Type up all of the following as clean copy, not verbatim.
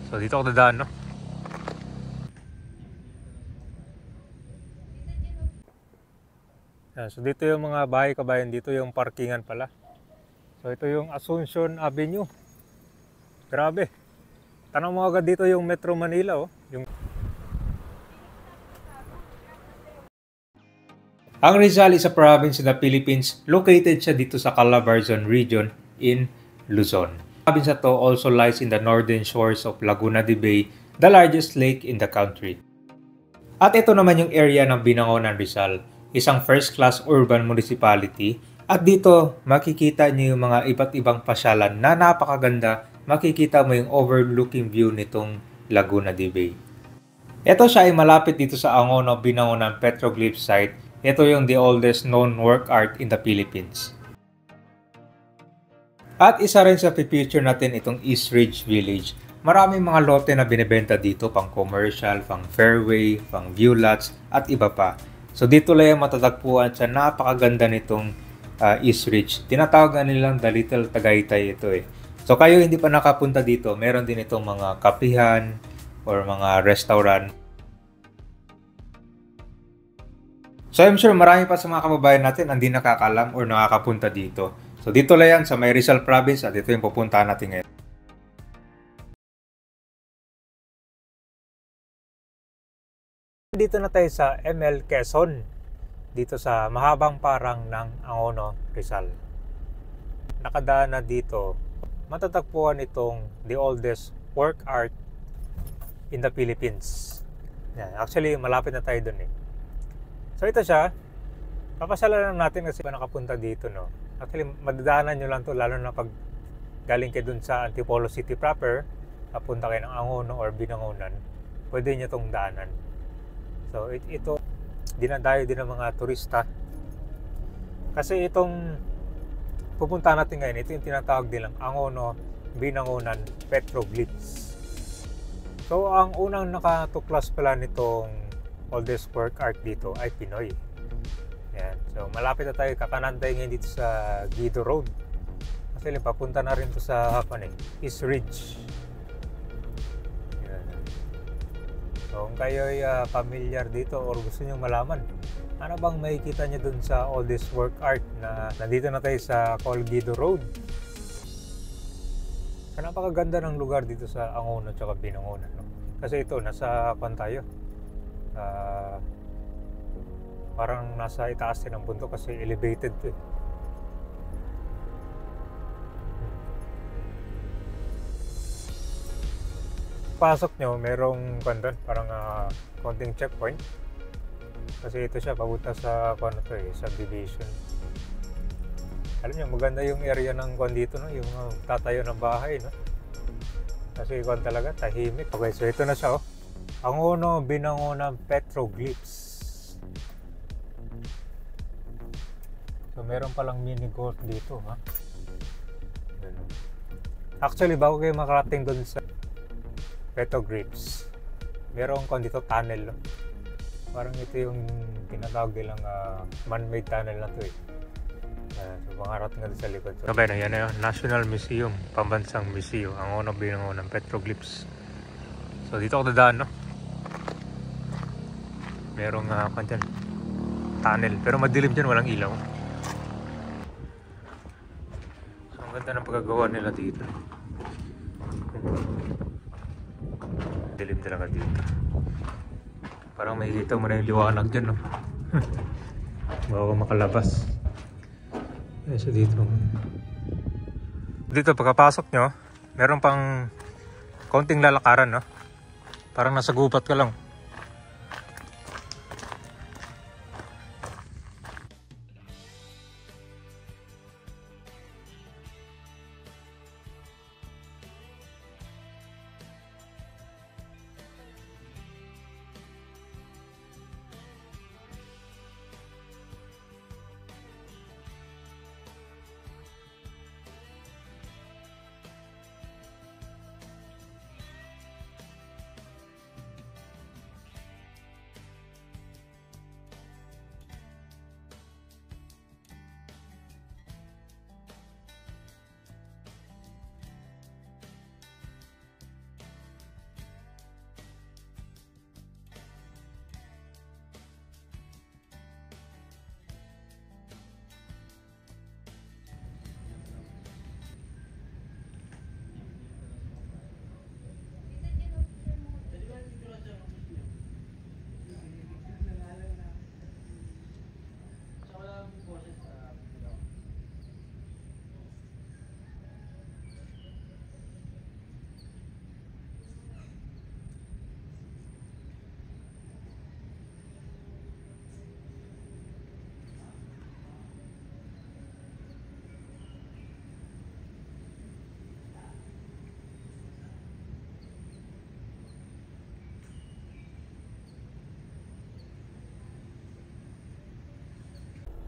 So dito ako dadaan, no? Yan, so dito yung mga bahay kabayan, dito yung parkingan pala. So ito yung Asuncion Avenue. Grabe. Tanong mo agad dito yung Metro Manila, oh. Ang Rizal is a province in the Philippines. Located siya dito sa Calabarzon region in Luzon. Province na to also lies in the northern shores of Laguna de Bay, the largest lake in the country. At ito naman yung area ng Binangonan, Rizal, isang first-class urban municipality. At dito, makikita niyo yung mga iba't ibang pasyalan na napakaganda. Makikita mo yung overlooking view nitong Laguna de Bay. Ito siya ay malapit dito sa Angono, Binangonan Petroglyph site. Ito yung the oldest known work art in the Philippines. At isa rin sa picture natin itong East Ridge Village. Maraming mga lote na binibenta dito, pang commercial, pang fairway, pang view lots, at iba pa. So dito lang matatagpuan sa napakaganda nitong East Ridge. Tinatawag na nilang The Little Tagaytay ito eh. So kayo hindi pa nakapunta dito, meron din itong mga kapihan or mga restaurant. So I'm sure marami pa sa mga kababayan natin ang hindi nakakalam or nakakapunta dito. So dito lang yan sa may Rizal Province at ito yung pupuntahan natin ngayon. Dito na tayo sa ML Quezon. Dito sa mahabang parang ng Angono, Rizal. Nakadaan na dito, matatagpuan itong the oldest work art in the Philippines. Yan. Actually, malapit na tayo dun eh. So ito siya, papasyalan lang natin kasi pa nakapunta dito, no. Actually, madadaanan nyo lang to lalo na pag galing kayo dun sa Antipolo City proper, papunta kayo ng Angono or Binangonan, pwede nyo tong daanan. So ito, dinadayo din ng mga turista. Kasi itong pupunta natin ngayon, ito yung tinatawag nilang Angono, Binangonan Petroglyphs. So ang unang nakatuklas pala nitong oldest work art dito ay Pinoy. Yan. So malapit na tayo, kakanan tayo ngayon dito sa Guido Road. Kasi papunta na rin to sa East Ridge. Yan. So kung kayo ay familiar dito or gusto nyo malaman, ano bang makikita nyo dun sa oldest work art na nandito na tayo sa Guido Road. So, napakaganda ng lugar dito sa Angono at Binangonan, no? Kasi ito, nasa tayo. Parang nasa itaas din ng bundok kasi elevated to eh. Pasok nyo, merong parang konting checkpoint kasi ito siya papunta sa subdivision. Alam nyo, maganda yung area ng dito, no? Yung tatayo ng bahay, no? Kasi talaga tahimik. Okay, so ito na siya, oh. Angono, Binangonan Petroglyphs. So meron palang mini golf dito, ha. Actually, bago kayo makarating doon sa Petroglyphs, meron dito tunnel, no? Parang ito yung tinatawag nilang man-made tunnel na to eh. So makarating nga sa likod. So na yan na yun, National Museum, Pambansang Museum, Angono, Binangonan Petroglyphs. So dito ako dadaan, no? Merong tunnel, pero madilim dyan, walang ilaw. So ang ganda ng pagkagawa nila dito. Dilim talaga dito. Parang makikita mo na yung liwanag dyan, no? Bago makalabas. So dito pagkapasok nyo, meron pang konting lalakaran, no? Parang nasa gubat ka lang.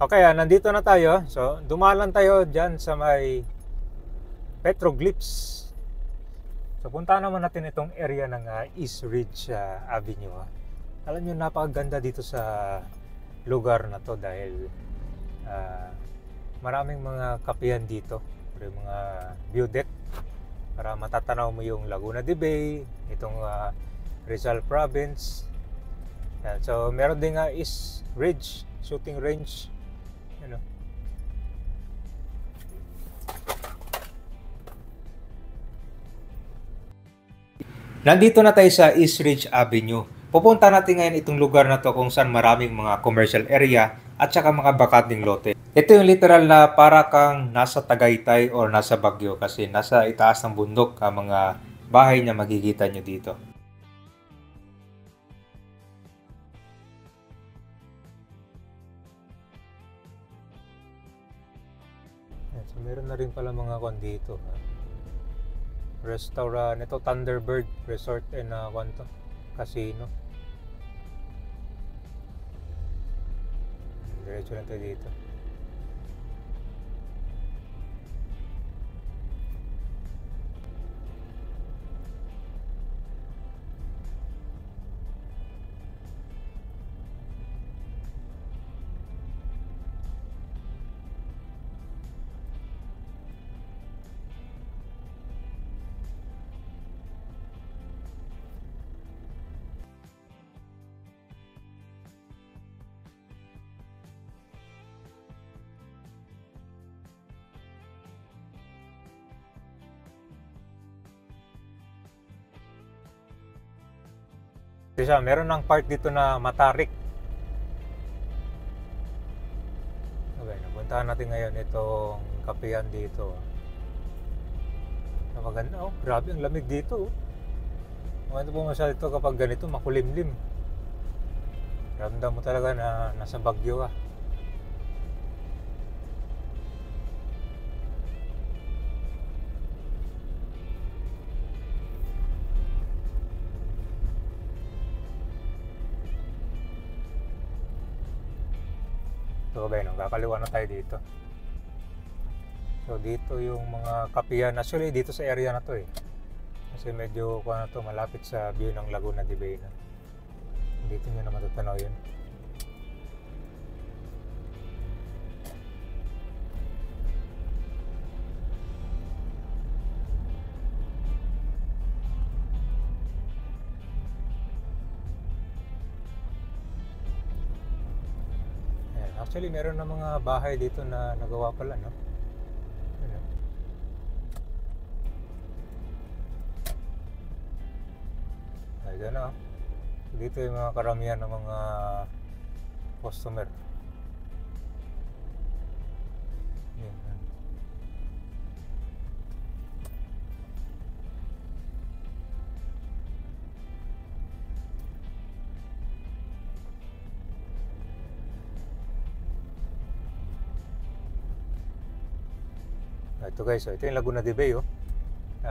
Okay, nandito na tayo. So, dumaan tayo dyan sa may petroglyphs. So, punta naman natin itong area ng East Ridge Avenue. Alam nyo, napakaganda dito sa lugar na to dahil maraming mga kapihan dito. Yung mga view deck para matatanaw mo yung Laguna de Bay, itong Rizal Province. Yan. So, meron din East Ridge shooting range. Ano? Nandito na tayo sa East Ridge Avenue. Pupunta natin ngayon itong lugar na to kung saan maraming mga commercial area at saka mga bakanteng lote. Ito yung literal na para kang nasa Tagaytay or nasa Baguio kasi nasa itaas ng bundok ang mga bahay na makikita nyo dito. So meron na rin pala mga kwan dito. Restaurant, ito Thunderbird Resort and Casino. Diretso lang tayo dito. Kasi meron ng part dito na matarik. Okay, napuntahan natin ngayon itong kapihan dito. Maganda, grabe ang lamig dito. Maganda po masyado ito kapag ganito, makulimlim. Ramdam mo talaga na nasa Baguio . So, kakaliwa na tayo dito. So, dito yung mga kapihan. Actually, dito sa area na to Kasi medyo malapit sa view ng Laguna de Bay na. Dito nyo na matatanaw yun. Actually, meron na mga bahay dito na nagawa pala, no? Ayan na. Dito yung mga karamihan ng mga customer. Ayan. Ito guys, ito yung Laguna de Bay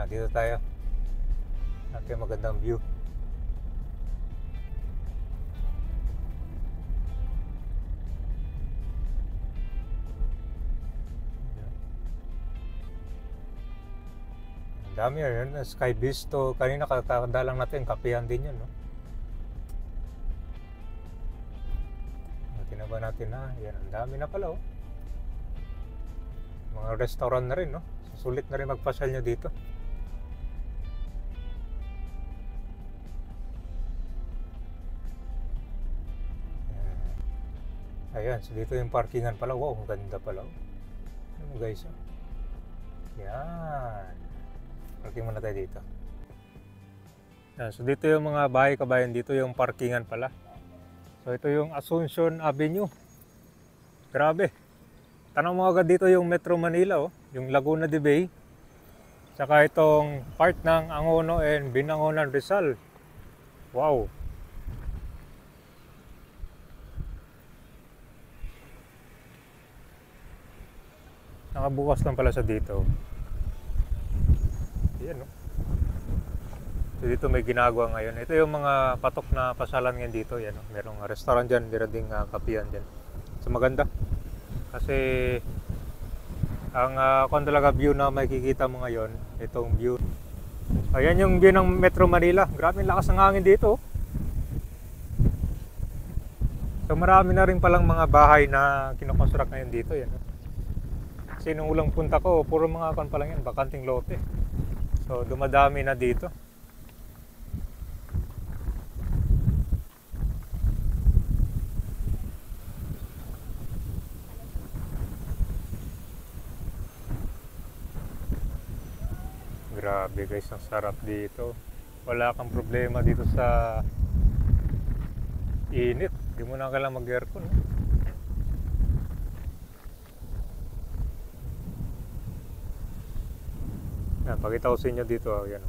dito tayo. Ito yung magandang view. Ang dami yun, Sky Visto. Kanina kakadalang natin, kapihan din yun, no? Tinaba natin yan, ang dami na pala, mga restaurant na rin, no? Sulit na rin magpasyal nyo dito. Ayan, so dito yung parkingan pala. Wow, ang ganda pala. Ano guys, yan. Parking muna tayo dito. Yan, so dito yung mga bahay kabayan. Dito yung parkingan pala. So ito yung Asuncion Avenue. Grabe. Tanong mo agad dito yung Metro Manila, yung Laguna de Bay. Saka itong part ng Angono and Binangonan Rizal. Wow. Nakabukas lang pala sa dito. Ayan, So dito may ginagawa ngayon. Ito yung mga patok na pasalan ngayon dito. Yan, merong restaurant dyan, meron ding kapihan dyan. So maganda. Kasi ang kung talaga view na makikita mo ngayon, itong view. Ayan yung view ng Metro Manila. Grabe lakas ng hangin dito. So marami na rin palang mga bahay na kinoconstruct ngayon dito. Yan. Kasi nung ulang punta ko, puro mga pa lang yan, bakanting lote. So dumadami na dito. Grabe guys, ang sarap dito. Wala kang problema dito sa init. Hindi mo na kailangan mag-aircon. Yan, pakita ko sa inyo dito. Yan.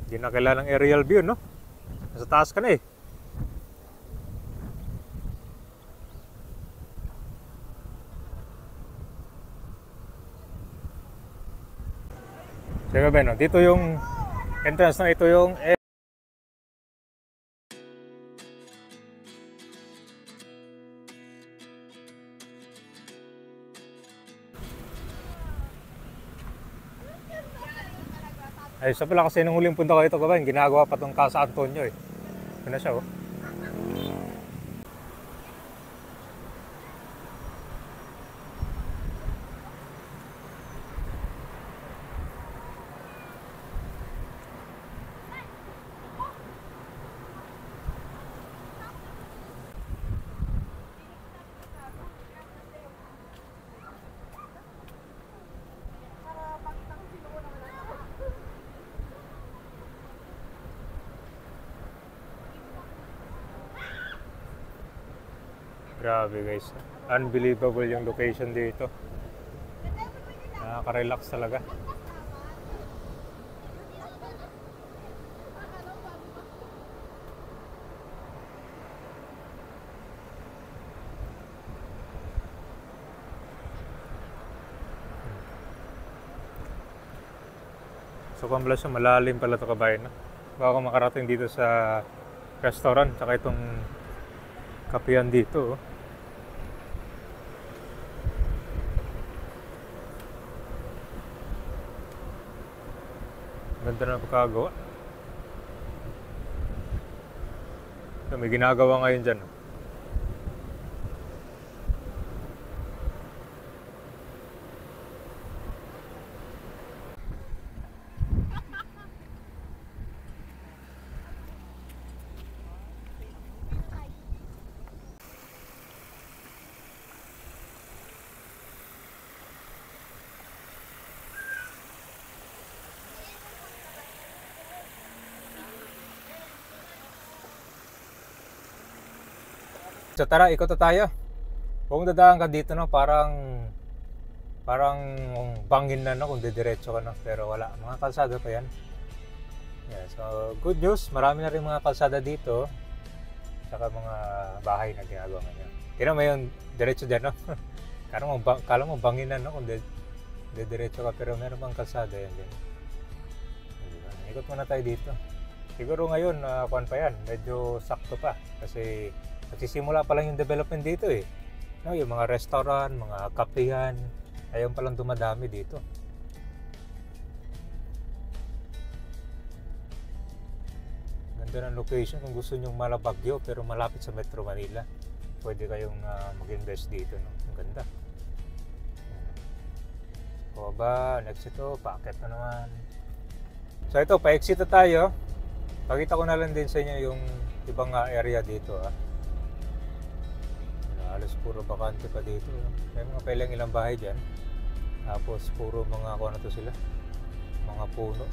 Hindi na kailangan ng aerial view, no? Nasa taas ka na eh. Sige ba, no? Dito yung entrance na ito yung ay, isa pala kasi nung huling punta ko ito, kabayan, ginagawa pa itong Casa Antonio eh. Ito na siya oh. Grabe guys, unbelievable yung location dito. Nakaka-relax talaga. So kung pala siya, malalim pala ito kabayan. Bago makarating dito sa restaurant, tsaka itong kapihan dito. Ganda na pagkagawa. So, may ginagawa ngayon dyan. So tara, ikot na tayo. Kung dadaan ka dito, no, parang bangin na, no, kung didiretso ka, no, pero wala, mga kalsada pa yan. Yeah, so good news, marami na rin mga kalsada dito, saka mga bahay na ginagawa ngayon. Tignan mo yung diretso dyan, no. Kala mo bangin na, no, kung didiretso ka, pero meron bang kalsada yan din. Ikot muna tayo dito. Siguro ngayon, kuwan pa yan, medyo sakto pa, kasi nagsisimula pa lang yung development dito eh. No, yung mga restaurant, mga kapehan, ayun pa lang dumadami dito. Ganda ng location kung gusto nyong Malabagyo pero malapit sa Metro Manila. Pwede kayong mag-invest dito, no? Ang ganda. O ba, next ito, packet na naman. So ito, pa-exit na tayo. Pakita ko na lang din sa inyo yung ibang area dito. Halos puro bakante pa dito. May mga pailang ilang bahay dyan. Tapos puro mga ano to sila, mga puno.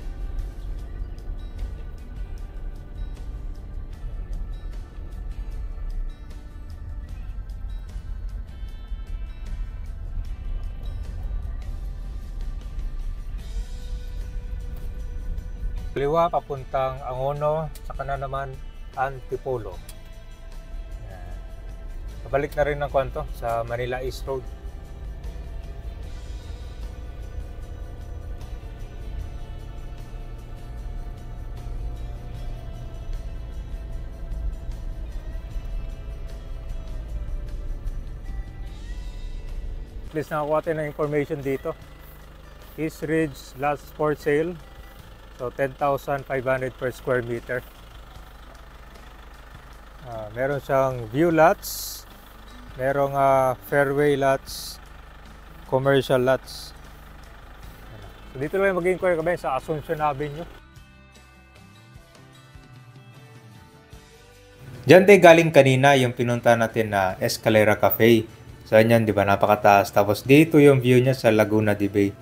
Kaliwa papuntang Angono, saka na naman Antipolo. Pabalik na rin ng kwanto sa Manila East Road. least nakakuha tayo ng information dito. East Ridge lots for sale. So 10,500 per square meter. Meron siyang view lots, merong fairway lots, commercial lots. So dito lang mag-inquire kami sa Asuncion Avenue. Diyan tayo galing kanina yung pinunta natin na Escalera Cafe. So yan, di ba, napakataas. Tapos dito yung view niya sa Laguna de Bay.